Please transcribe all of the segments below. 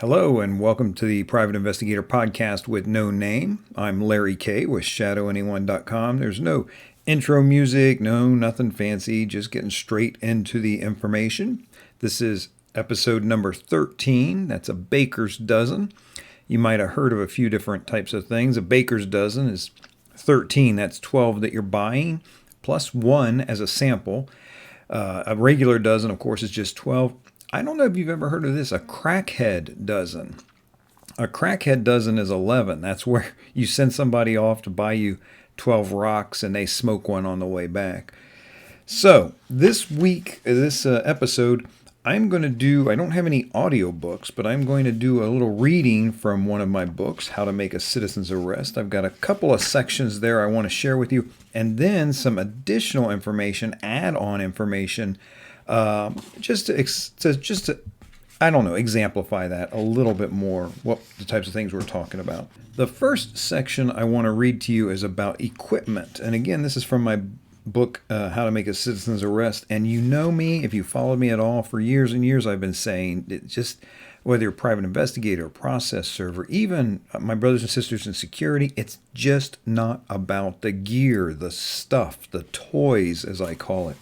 Hello and welcome to the Private Investigator Podcast with no name. I'm Larry Kaye with ShadowAnyone.com. There's no intro music, nothing fancy, just getting straight into the information. This is episode number 13. That's a baker's dozen. You might have heard of a few different types of things. A baker's dozen is 13. That's 12 that you're buying, plus one as a sample. A regular dozen, of course, is just 12. I don't know if you've ever heard of this, a crackhead dozen. A crackhead dozen is 11. That's where you send somebody off to buy you 12 rocks and they smoke one on the way back. So this week, this episode, I don't have any audiobooks, but I'm going to do a little reading from one of my books, How to Make a Citizen's Arrest. I've got a couple of sections there I want to share with you, and then some additional information, add-on information, just to exemplify that a little bit more, what the types of things we're talking about. The first section I want to read to you is about equipment. And again, this is from my book, How to Make a Citizen's Arrest. And you know me, if you followed me at all for years and years, I've been saying it just, whether you're a private investigator, process server, even my brothers and sisters in security, it's just not about the gear, the stuff, the toys, as I call it.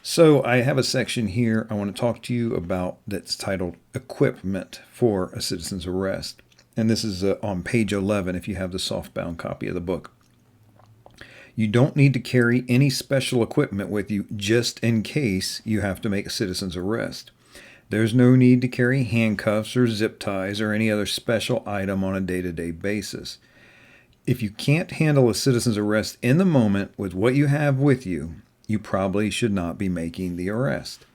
So I have a section here I want to talk to you about that's titled Equipment for a Citizen's Arrest. And this is on page 11 if you have the softbound copy of the book. You don't need to carry any special equipment with you just in case you have to make a citizen's arrest. There's no need to carry handcuffs or zip ties or any other special item on a day-to-day basis. If you can't handle a citizen's arrest in the moment with what you have with you, you probably should not be making the arrest.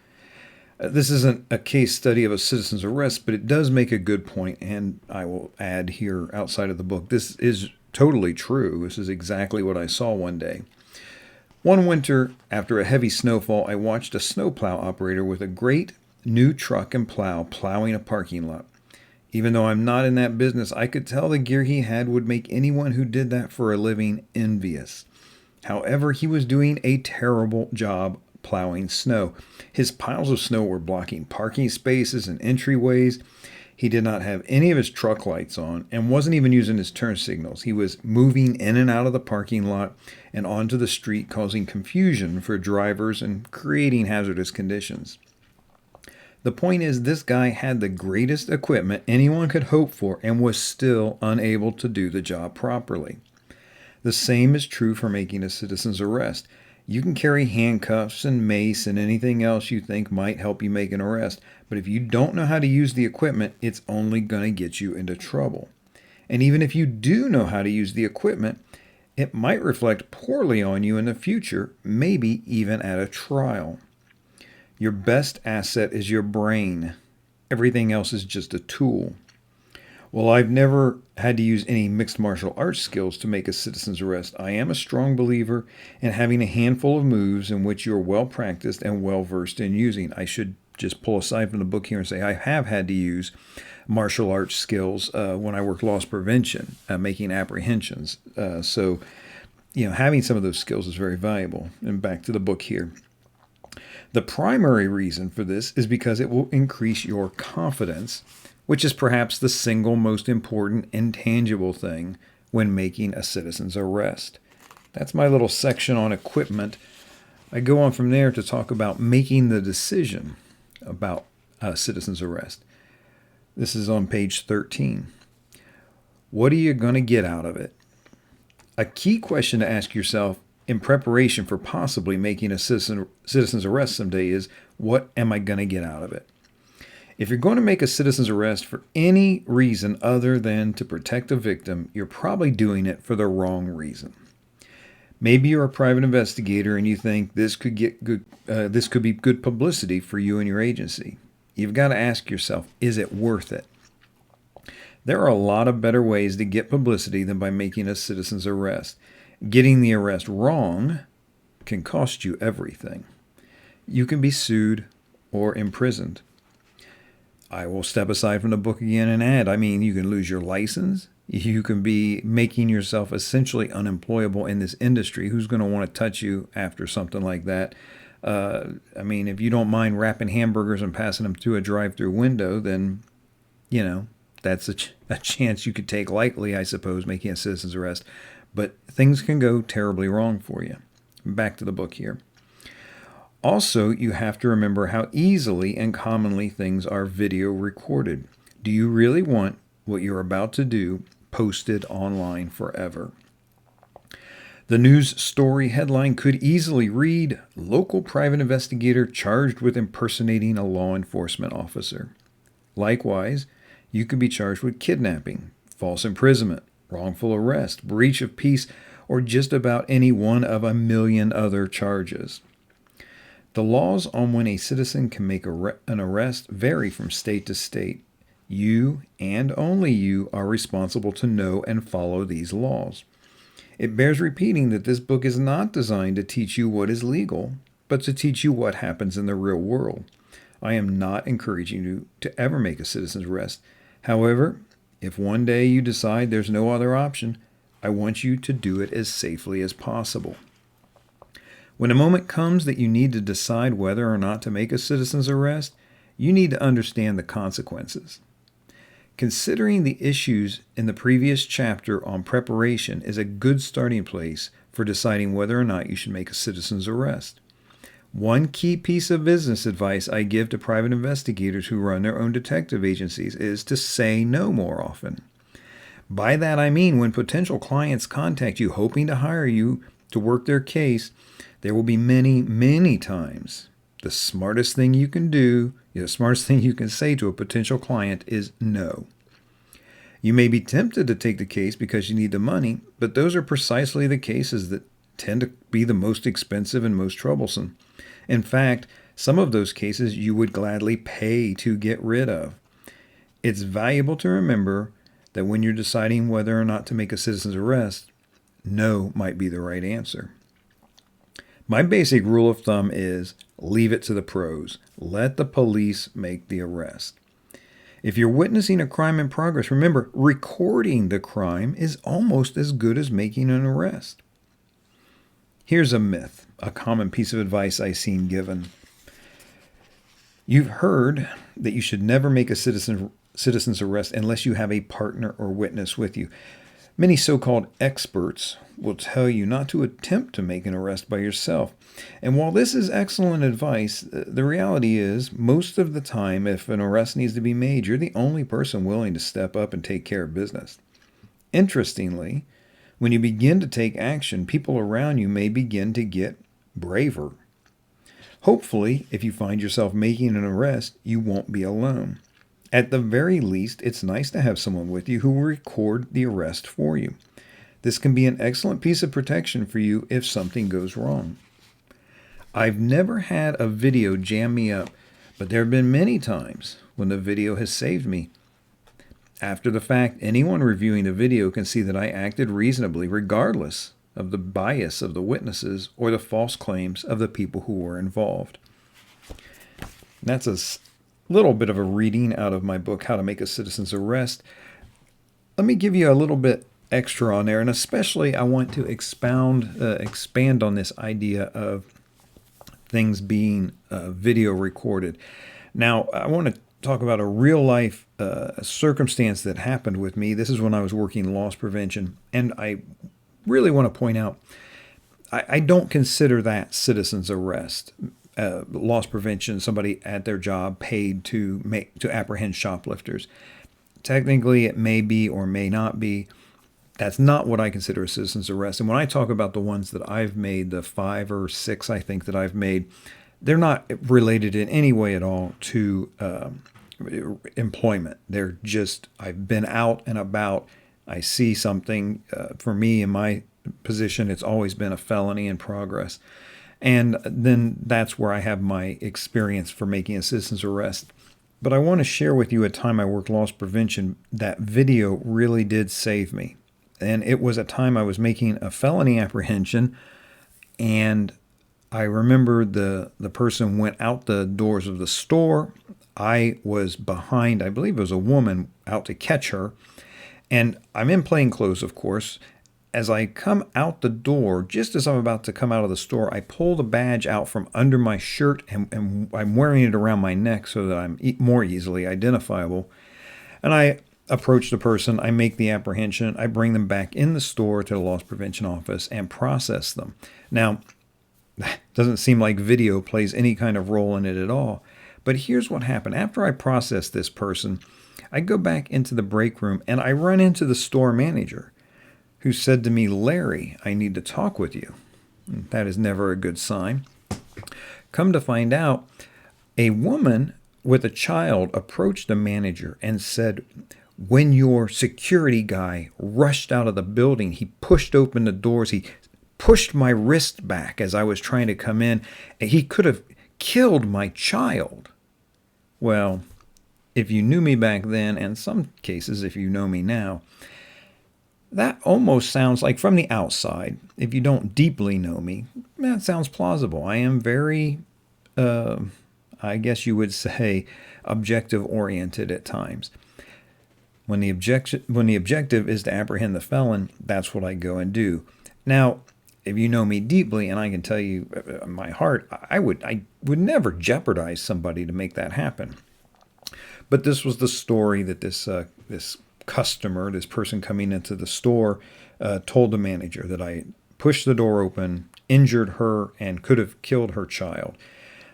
This isn't a case study of a citizen's arrest, but it does make a good point, and I will add here outside of the book, this is totally true. This is exactly what I saw one day. One winter, after a heavy snowfall, I watched a snowplow operator with a great new truck and plow plowing a parking lot. Even though I'm not in that business, I could tell the gear he had would make anyone who did that for a living envious. However, he was doing a terrible job plowing snow. His piles of snow were blocking parking spaces and entryways. He did not have any of his truck lights on and wasn't even using his turn signals. He was moving in and out of the parking lot and onto the street, causing confusion for drivers and creating hazardous conditions. The point is, this guy had the greatest equipment anyone could hope for and was still unable to do the job properly. The same is true for making a citizen's arrest. You can carry handcuffs and mace and anything else you think might help you make an arrest, but if you don't know how to use the equipment, it's only going to get you into trouble. And even if you do know how to use the equipment, it might reflect poorly on you in the future, maybe even at a trial. Your best asset is your brain. Everything else is just a tool. Well, I've never had to use any mixed martial arts skills to make a citizen's arrest. I am a strong believer in having a handful of moves in which you're well practiced and well versed in using. I should just pull aside from the book here and say I have had to use martial arts skills when I worked loss prevention, making apprehensions. So, having some of those skills is very valuable. And back to the book here. The primary reason for this is because it will increase your confidence, which is perhaps the single most important intangible thing when making a citizen's arrest. That's my little section on equipment. I go on from there to talk about making the decision about a citizen's arrest. This is on page 13. What are you going to get out of it? A key question to ask yourself in preparation for possibly making a citizen's arrest someday is, what am I going to get out of it? If you're going to make a citizen's arrest for any reason other than to protect a victim, you're probably doing it for the wrong reason. Maybe you're a private investigator and you think this could be good publicity for you and your agency. You've got to ask yourself, is it worth it? There are a lot of better ways to get publicity than by making a citizen's arrest. Getting the arrest wrong can cost you everything. You can be sued or imprisoned. I will step aside from the book again and add, you can lose your license. You can be making yourself essentially unemployable in this industry. Who's going to want to touch you after something like that? If you don't mind wrapping hamburgers and passing them through a drive-through window, then That's a chance you could take lightly, I suppose, making a citizen's arrest. But things can go terribly wrong for you. Back to the book here. Also, you have to remember how easily and commonly things are video recorded. Do you really want what you're about to do posted online forever? The news story headline could easily read, "Local private investigator charged with impersonating a law enforcement officer." Likewise, you could be charged with kidnapping, false imprisonment, wrongful arrest, breach of peace, or just about any one of a million other charges. The laws on when a citizen can make an arrest vary from state to state. You, and only you, are responsible to know and follow these laws. It bears repeating that this book is not designed to teach you what is legal, but to teach you what happens in the real world. I am not encouraging you to ever make a citizen's arrest. However, if one day you decide there's no other option, I want you to do it as safely as possible. When a moment comes that you need to decide whether or not to make a citizen's arrest, you need to understand the consequences. Considering the issues in the previous chapter on preparation is a good starting place for deciding whether or not you should make a citizen's arrest. One key piece of business advice I give to private investigators who run their own detective agencies is to say no more often. By that I mean when potential clients contact you hoping to hire you to work their case, there will be many, many times the smartest thing you can do, the smartest thing you can say to a potential client is no. You may be tempted to take the case because you need the money, but those are precisely the cases that tend to be the most expensive and most troublesome. In fact, some of those cases you would gladly pay to get rid of. It's valuable to remember that when you're deciding whether or not to make a citizen's arrest, no might be the right answer. My basic rule of thumb is leave it to the pros. Let the police make the arrest. If you're witnessing a crime in progress, remember, recording the crime is almost as good as making an arrest. Here's a myth, a common piece of advice I've seen given. You've heard that you should never make a citizen's arrest unless you have a partner or witness with you. Many so-called experts will tell you not to attempt to make an arrest by yourself. And while this is excellent advice, the reality is most of the time if an arrest needs to be made, you're the only person willing to step up and take care of business. Interestingly, when you begin to take action, people around you may begin to get braver. Hopefully, if you find yourself making an arrest, you won't be alone. At the very least, it's nice to have someone with you who will record the arrest for you. This can be an excellent piece of protection for you if something goes wrong. I've never had a video jam me up, but there have been many times when the video has saved me. After the fact, anyone reviewing the video can see that I acted reasonably regardless of the bias of the witnesses or the false claims of the people who were involved. That's a little bit of a reading out of my book, How to Make a Citizen's Arrest. Let me give you a little bit extra on there, and especially I want to expand on this idea of things being video recorded. Now, I want to talk about a real life circumstance that happened with me. This is when I was working loss prevention, and I really want to point out, I don't consider that citizen's arrest. Loss prevention, somebody at their job paid to apprehend shoplifters. Technically, it may be or may not be. That's not what I consider a citizen's arrest. And when I talk about the ones that I've made, the 5 or 6 I think that I've made, they're not related in any way at all to employment. They're just, I've been out and about. I see something. For me, in my position, it's always been a felony in progress. And then that's where I have my experience for making a citizen's arrest. But I want to share with you a time I worked loss prevention. That video really did save me. And it was a time I was making a felony apprehension, and I remember the person went out the doors of the store. I was behind, I believe it was a woman, out to catch her. And I'm in plain clothes, of course. As I come out the door, just as I'm about to come out of the store, I pull the badge out from under my shirt, and I'm wearing it around my neck so that I'm more easily identifiable. And I approach the person, I make the apprehension, I bring them back in the store to the loss prevention office and process them. Now, it doesn't seem like video plays any kind of role in it at all. But here's what happened. After I process this person, I go back into the break room and I run into the store manager who said to me, "Larry, I need to talk with you." That is never a good sign. Come to find out, a woman with a child approached the manager and said, "When your security guy rushed out of the building, he pushed open the doors. He pushed my wrist back as I was trying to come in. And he could have killed my child." Well, if you knew me back then, and in some cases, if you know me now, that almost sounds like, from the outside, if you don't deeply know me, that sounds plausible. I am very, I guess you would say, objective oriented at times. When the objective is to apprehend the felon, that's what I go and do. Now, if you know me deeply, and I can tell you in my heart, I would never jeopardize somebody to make that happen. But this was the story that this customer, this person coming into the store, told the manager, that I pushed the door open, injured her, and could have killed her child.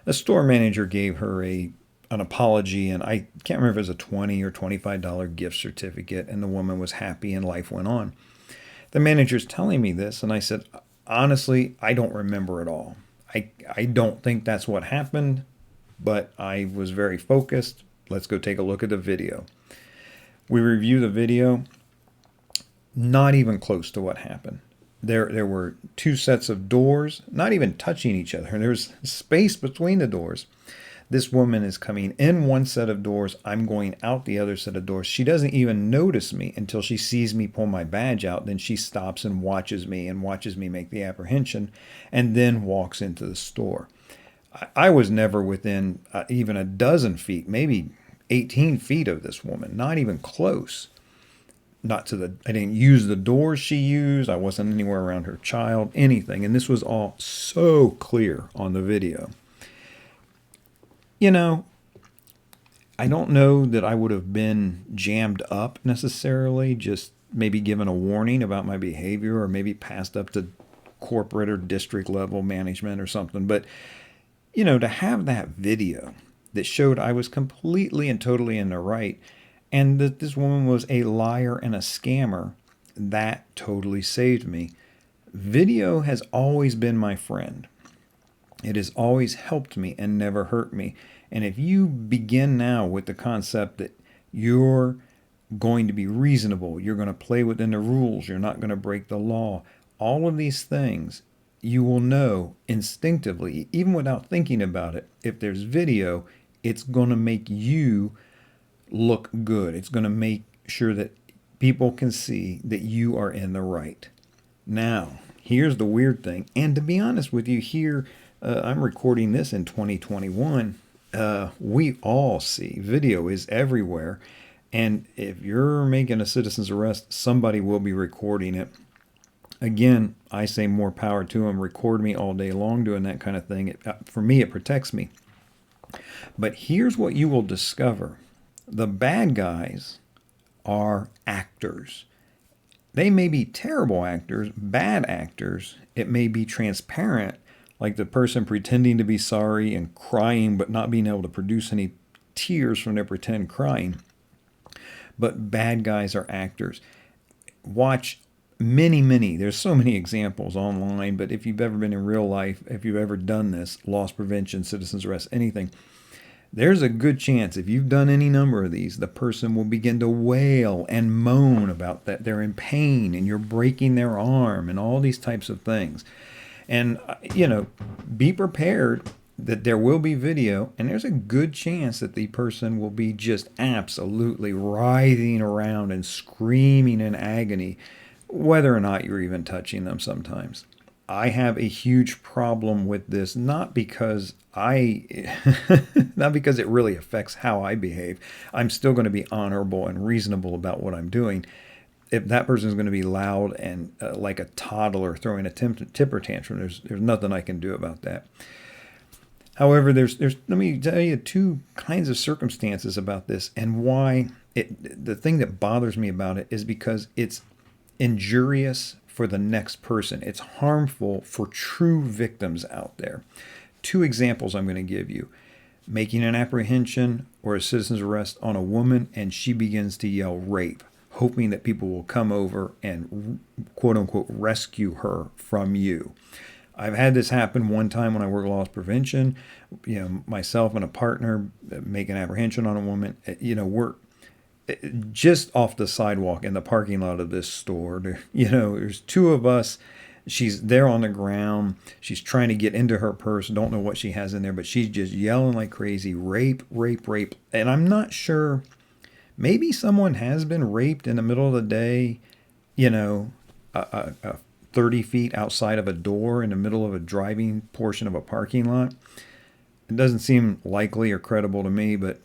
The store manager gave her an apology, and I can't remember if it was a $20 or $25 gift certificate, and the woman was happy and life went on. The manager's telling me this, and I said, honestly, I don't remember it all. I don't think that's what happened, but I was very focused. Let's go take a look at the video. We review the video, not even close to what happened. There were two sets of doors, not even touching each other. And there's space between the doors. This woman is coming in one set of doors. I'm going out the other set of doors. She doesn't even notice me until she sees me pull my badge out. Then she stops and watches me make the apprehension, and then walks into the store. I was never within even a dozen feet, maybe 18 feet of this woman, not even close. I didn't use the doors she used. I wasn't anywhere around her child, anything. And this was all so clear on the video. You know, I don't know that I would have been jammed up necessarily, just maybe given a warning about my behavior, or maybe passed up to corporate or district level management or something. But, you know, to have that video that showed I was completely and totally in the right, and that this woman was a liar and a scammer, that totally saved me. Video has always been my friend. It has always helped me and never hurt me. And if you begin now with the concept that you're going to be reasonable, you're going to play within the rules, you're not going to break the law, all of these things, you will know instinctively, even without thinking about it, if there's video, it's going to make you look good. It's going to make sure that people can see that you are in the right. Now, here's the weird thing. And to be honest with you, here, I'm recording this in 2021. We all see video is everywhere. And if you're making a citizen's arrest, somebody will be recording it. Again, I say more power to them. Record me all day long doing that kind of thing. For me, it protects me. But here's what you will discover. The bad guys are actors. They may be terrible actors, bad actors. It may be transparent, like the person pretending to be sorry and crying but not being able to produce any tears from their pretend crying. But bad guys are actors. Watch many, there's so many examples online, but if you've ever been in real life, if you've ever done this, loss prevention, citizen's arrest, anything, there's a good chance if you've done any number of these, the person will begin to wail and moan about that they're in pain and you're breaking their arm and all these types of things. And, be prepared that there will be video, and there's a good chance that the person will be just absolutely writhing around and screaming in agony, whether or not you're even touching them sometimes. I have a huge problem with this, not because it really affects how I behave. I'm still going to be honorable and reasonable about what I'm doing. If that person is going to be loud and like a toddler throwing a temper tantrum, there's nothing I can do about that. However, there's let me tell you two kinds of circumstances about this and why the thing that bothers me about it is because it's injurious for the next person. It's harmful for true victims out there. Two examples I'm going to give you. Making an apprehension or a citizen's arrest on a woman, and she begins to yell rape, hoping that people will come over and quote unquote rescue her from you. I've had this happen one time when I worked loss prevention. Myself and a partner make an apprehension on a woman. We're just off the sidewalk in the parking lot of this store. There's two of us. She's there on the ground. She's trying to get into her purse. Don't know what she has in there, but she's just yelling like crazy. Rape, rape, rape. And I'm not sure. Maybe someone has been raped in the middle of the day, 30 feet outside of a door in the middle of a driving portion of a parking lot. It doesn't seem likely or credible to me, but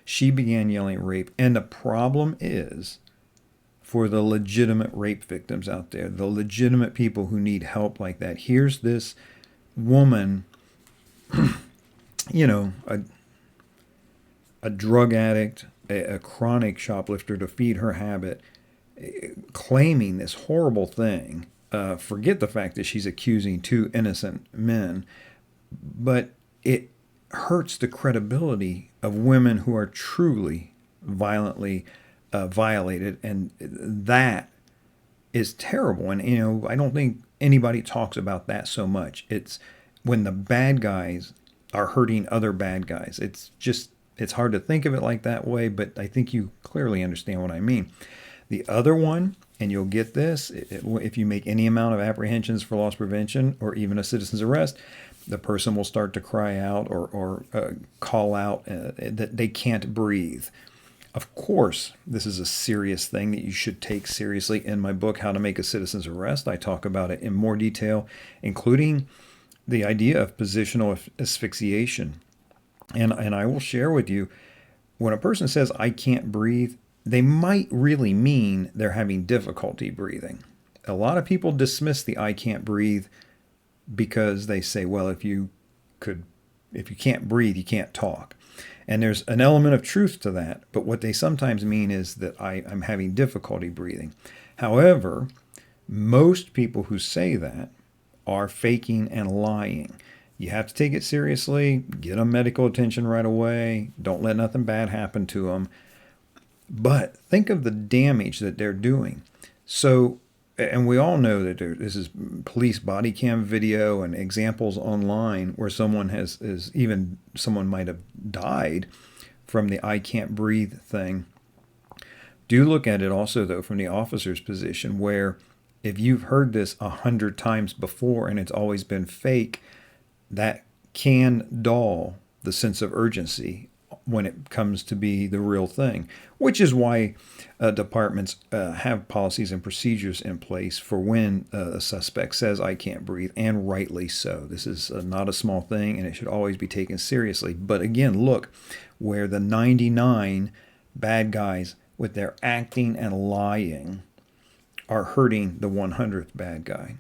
she began yelling rape. And the problem is, for the legitimate rape victims out there, the legitimate people who need help like that. Here's this woman, a drug addict, a chronic shoplifter to feed her habit, claiming this horrible thing. Forget the fact that she's accusing two innocent men, but it hurts the credibility of women who are truly violently violated, and that is terrible. And I don't think anybody talks about that so much. It's when the bad guys are hurting other bad guys. It's hard to think of it like that way, but I think you clearly understand what I mean. The other one, and you'll get this if you make any amount of apprehensions for loss prevention or even a citizen's arrest, the person will start to cry out or call out that they can't breathe. Of course, this is a serious thing that you should take seriously. In my book, How to Make a Citizen's Arrest, I talk about it in more detail, including the idea of positional asphyxiation. And I will share with you, when a person says, I can't breathe, they might really mean they're having difficulty breathing. A lot of people dismiss the I can't breathe because they say, well, if you can't breathe, you can't talk. And there's an element of truth to that. But what they sometimes mean is that I'm having difficulty breathing. However, most people who say that are faking and lying. You have to take it seriously, get them medical attention right away. Don't let nothing bad happen to them. But think of the damage that they're doing. So, and we all know that this is police body cam video and examples online where someone someone might have died from the I can't breathe thing. Do look at it also, though, from the officer's position, where if you've heard this 100 times before and it's always been fake, that can dull the sense of urgency when it comes to be the real thing, which is why departments have policies and procedures in place for when a suspect says, I can't breathe, and rightly so. This is not a small thing, and it should always be taken seriously. But again, look, where the 99 bad guys with their acting and lying are hurting the 100th bad guy.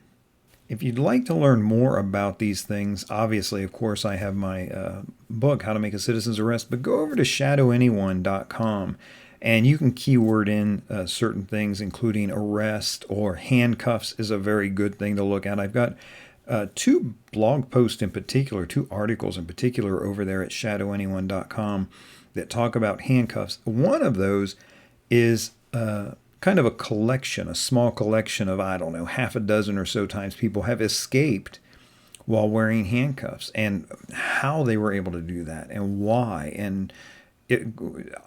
If you'd like to learn more about these things, obviously, of course, I have my book, How to Make a Citizen's Arrest, but go over to shadowanyone.com and you can keyword in certain things, including arrest or handcuffs is a very good thing to look at. I've got two blog posts in particular, two articles in particular over there at shadowanyone.com that talk about handcuffs. One of those is kind of a collection, a small collection of, I don't know, half a dozen or so times people have escaped while wearing handcuffs and how they were able to do that and why. And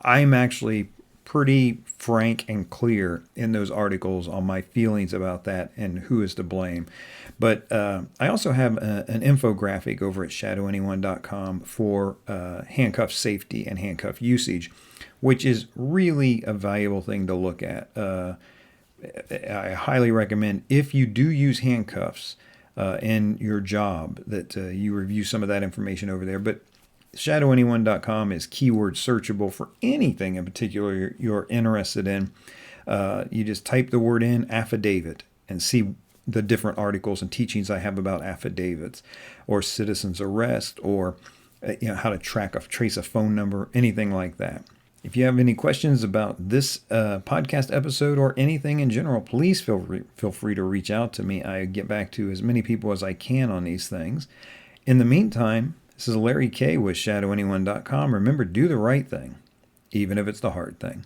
I'm actually pretty frank and clear in those articles on my feelings about that and who is to blame. But I also have an infographic over at shadowanyone.com for handcuff safety and handcuff usage, which is really a valuable thing to look at. I highly recommend, if you do use handcuffs in your job, that you review some of that information over there. But shadowanyone.com is keyword searchable for anything in particular you're interested in. You just type the word in, affidavit, and see the different articles and teachings I have about affidavits or citizen's arrest or how to trace a phone number, anything like that. If you have any questions about this podcast episode or anything in general, please feel free to reach out to me. I get back to as many people as I can on these things. In the meantime, this is Larry Kaye with ShadowAnyone.com. Remember, do the right thing, even if it's the hard thing.